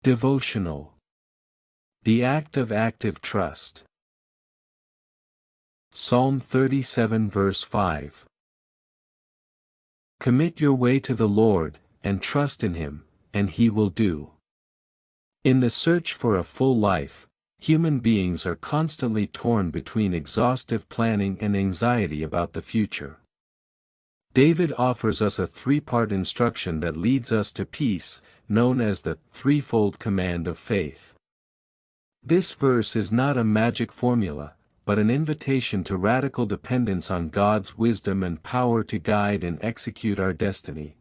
Devotional. The act of active trust. Psalm 37 verse 5. Commit your way to the Lord, and trust in Him, and He will do. In the search for a full life, human beings are constantly torn between exhaustive planning and anxiety about the future. David offers us a three-part instruction that leads us to peace, known as the threefold command of faith. This verse is not a magic formula, but an invitation to radical dependence on God's wisdom and power to guide and execute our destiny.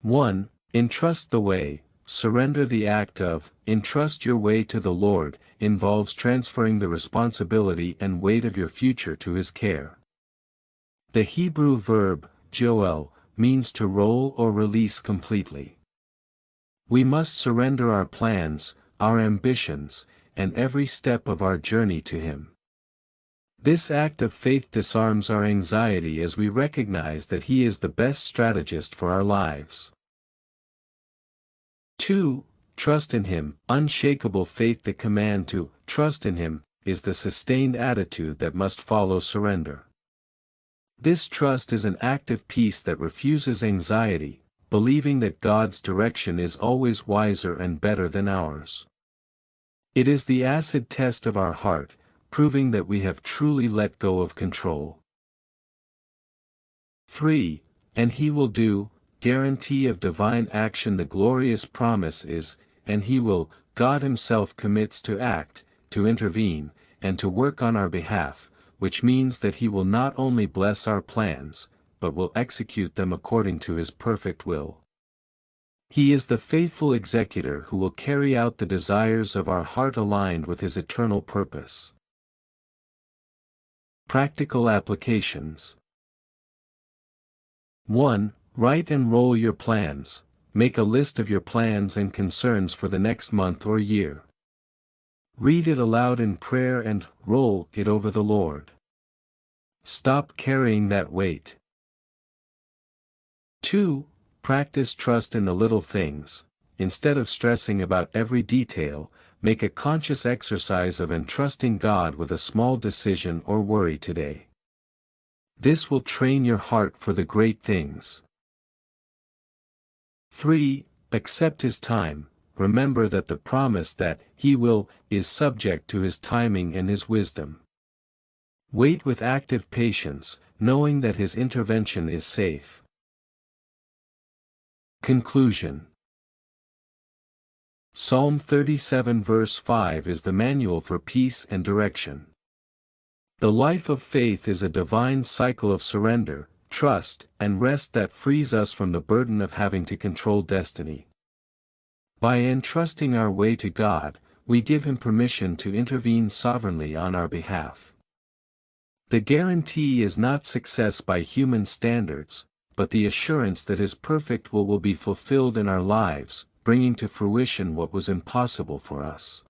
1. Entrust the way. Surrender. The act of entrust your way to the Lord involves transferring the responsibility and weight of your future to His care. The Hebrew verb, joel, means to roll or release completely. We must surrender our plans, our ambitions, and every step of our journey to Him. This act of faith disarms our anxiety as we recognize that He is the best strategist for our lives. 2. Trust in Him. Unshakable faith. The command to trust in Him is the sustained attitude that must follow surrender. This trust is an active peace that refuses anxiety, believing that God's direction is always wiser and better than ours. It is the acid test of our heart, proving that we have truly let go of control. 3. And He will do. Guarantee of divine action. The glorious promise is, and He will. God Himself commits to act, to intervene, and to work on our behalf, which means that He will not only bless our plans, but will execute them according to His perfect will. He is the faithful executor who will carry out the desires of our heart aligned with His eternal purpose. Practical applications. 1. Write and roll your plans. Make a list of your plans and concerns for the next month or year. Read it aloud in prayer and roll it over the Lord. Stop carrying that weight. 2. Practice trust in the little things. Instead of stressing about every detail, make a conscious exercise of entrusting God with a small decision or worry today. This will train your heart for the great things. 3. Accept His time. Remember that the promise that He will is subject to His timing and His wisdom. Wait with active patience, knowing that His intervention is safe. Conclusion. Psalm 37 verse 5 is the manual for peace and direction. The life of faith is a divine cycle of surrender, trust, and rest that frees us from the burden of having to control destiny. By entrusting our way to God, we give Him permission to intervene sovereignly on our behalf. The guarantee is not success by human standards, but the assurance that His perfect will be fulfilled in our lives, bringing to fruition what was impossible for us.